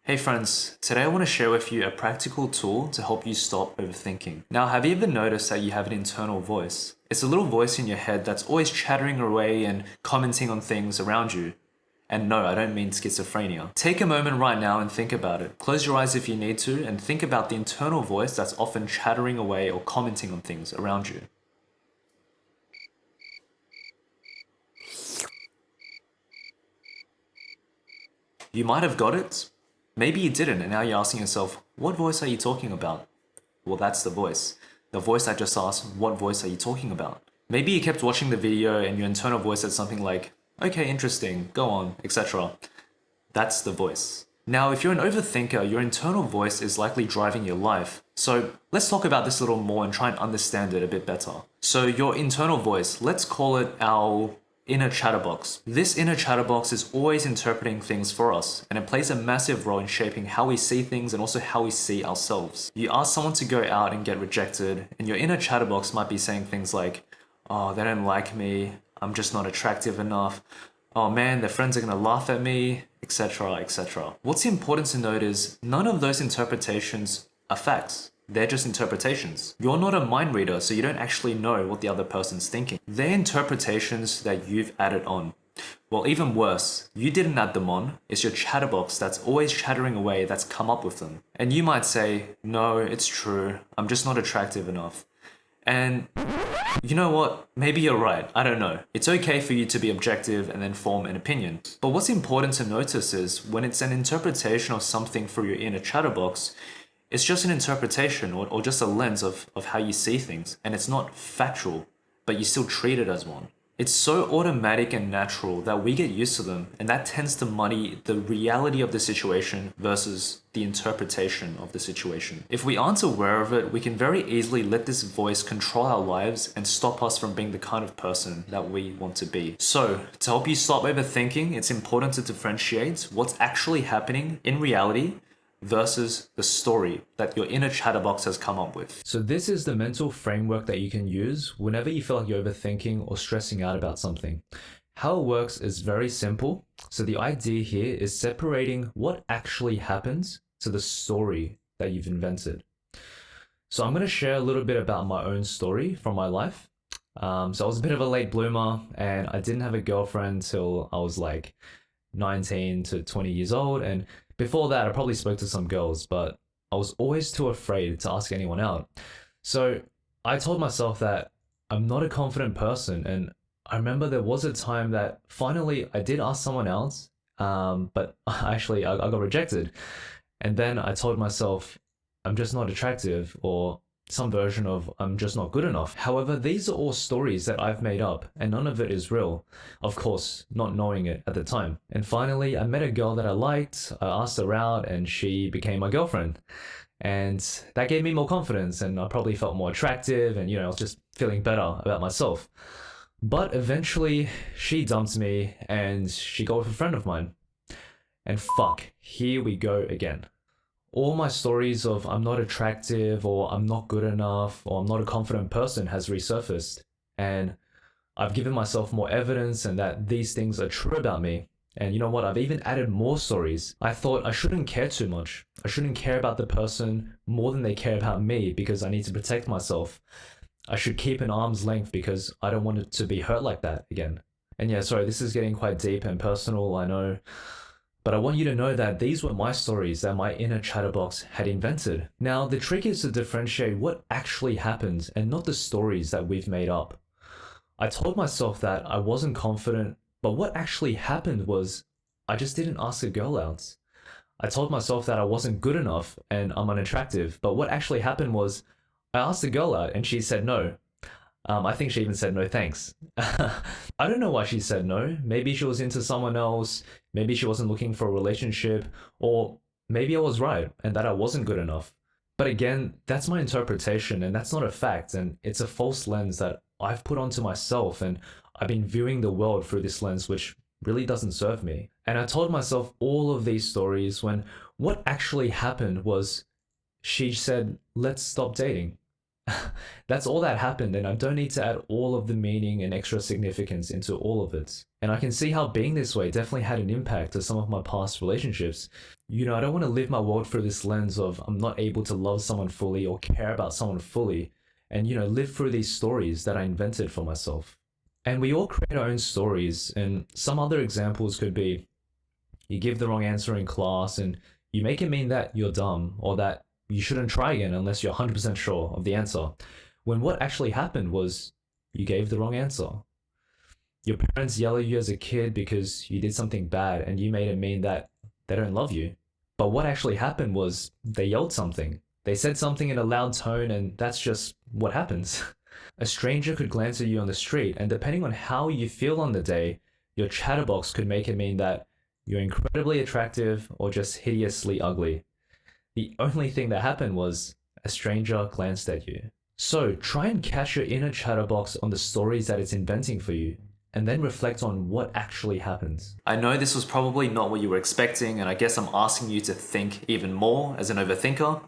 Hey friends, today I want to share with you a practical tool to help you stop overthinking. Now, have you ever noticed that you have an internal voice? It's a little voice in your head that's always chattering away and commenting on things around you. And no, I don't mean schizophrenia. Take a moment right now and think about it. Close your eyes if you need to and think about the internal voice that's often chattering away or commenting on things around you. You might have got it. Maybe you didn't, and now you're asking yourself, what voice are you talking about? Well, that's the voice. The voice I just asked, what voice are you talking about? Maybe you kept watching the video and your internal voice said something like, okay, interesting, go on, etc. That's the voice. Now, if you're an overthinker, your internal voice is likely driving your life. So let's talk about this a little more and try and understand it a bit better. So your internal voice, let's call it our inner chatterbox. This inner chatterbox is always interpreting things for us, and it plays a massive role in shaping how we see things and also how we see ourselves. You ask someone to go out and get rejected, and your inner chatterbox might be saying things like, oh, they don't like me, I'm just not attractive enough, oh man, their friends are gonna laugh at me, etc., etc. What's important to note is none of those interpretations are facts. They're just interpretations. You're not a mind reader, so you don't actually know what the other person's thinking. They're interpretations that you've added on. Well, even worse, you didn't add them on. It's your chatterbox that's always chattering away that's come up with them. And you might say, no, it's true. I'm just not attractive enough. And you know what? Maybe you're right. I don't know. It's okay for you to be objective and then form an opinion. But what's important to notice is when it's an interpretation of something through your inner chatterbox, it's just an interpretation or just a lens of how you see things, and it's not factual, but you still treat it as one. It's so automatic and natural that we get used to them, and that tends to muddy the reality of the situation versus the interpretation of the situation. If we aren't aware of it, we can very easily let this voice control our lives and stop us from being the kind of person that we want to be. So, to help you stop overthinking, it's important to differentiate what's actually happening in reality versus the story that your inner chatterbox has come up with. So this is the mental framework that you can use whenever you feel like you're overthinking or stressing out about something. How it works is very simple. So the idea here is separating what actually happens to the story that you've invented. So I'm going to share a little bit about my own story from my life. So I was a bit of a late bloomer and I didn't have a girlfriend till I was like 19 to 20 years old, and before that I probably spoke to some girls, but I was always too afraid to ask anyone out. So I told myself that I'm not a confident person, and I remember there was a time that finally I did ask someone else, but actually I got rejected, and then I told myself I'm just not attractive, or some version of I'm just not good enough. However, these are all stories that I've made up and none of it is real. Of course, not knowing it at the time. And finally, I met a girl that I liked, I asked her out and she became my girlfriend. And that gave me more confidence and I probably felt more attractive and I was just feeling better about myself. But eventually she dumped me and she got with a friend of mine. And fuck, here we go again. All my stories of I'm not attractive or I'm not good enough or I'm not a confident person has resurfaced, and I've given myself more evidence and that these things are true about me. And you know what? I've even added more stories. I thought I shouldn't care too much. I shouldn't care about the person more than they care about me because I need to protect myself. I should keep an arm's length because I don't want it to be hurt like that again. And yeah, sorry, this is getting quite deep and personal, I know. But I want you to know that these were my stories that my inner chatterbox had invented. Now, the trick is to differentiate what actually happened and not the stories that we've made up. I told myself that I wasn't confident, but what actually happened was I just didn't ask a girl out. I told myself that I wasn't good enough and I'm unattractive, but what actually happened was I asked a girl out and she said no. I think she even said no thanks. I don't know why she said no. Maybe she was into someone else. Maybe she wasn't looking for a relationship. Or maybe I was right and that I wasn't good enough. But again, that's my interpretation and that's not a fact. And it's a false lens that I've put onto myself. And I've been viewing the world through this lens, which really doesn't serve me. And I told myself all of these stories when what actually happened was she said, let's stop dating. That's all that happened, and I don't need to add all of the meaning and extra significance into all of it. And I can see how being this way definitely had an impact to some of my past relationships. I don't want to live my world through this lens of I'm not able to love someone fully or care about someone fully, and live through these stories that I invented for myself. And we all create our own stories, and some other examples could be you give the wrong answer in class and you make it mean that you're dumb or that you shouldn't try again unless you're 100% sure of the answer. When what actually happened was you gave the wrong answer. Your parents yell at you as a kid because you did something bad and you made it mean that they don't love you. But what actually happened was they yelled something. They said something in a loud tone, and that's just what happens. A stranger could glance at you on the street, and depending on how you feel on the day, your chatterbox could make it mean that you're incredibly attractive or just hideously ugly. The only thing that happened was a stranger glanced at you. So try and catch your inner chatterbox on the stories that it's inventing for you, and then reflect on what actually happens. I know this was probably not what you were expecting, and I guess I'm asking you to think even more as an overthinker,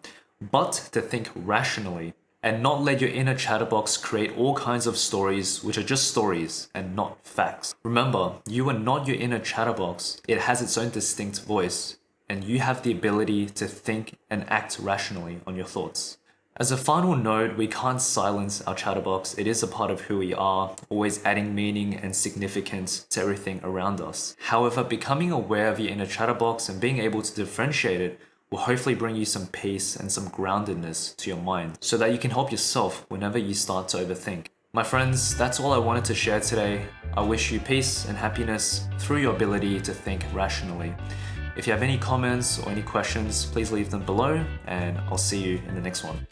but to think rationally and not let your inner chatterbox create all kinds of stories which are just stories and not facts. Remember, you are not your inner chatterbox. It has its own distinct voice, and you have the ability to think and act rationally on your thoughts. As a final note, we can't silence our chatterbox. It is a part of who we are, always adding meaning and significance to everything around us. However, becoming aware of your inner chatterbox and being able to differentiate it will hopefully bring you some peace and some groundedness to your mind so that you can help yourself whenever you start to overthink. My friends, that's all I wanted to share today. I wish you peace and happiness through your ability to think rationally. If you have any comments or any questions, please leave them below, and I'll see you in the next one.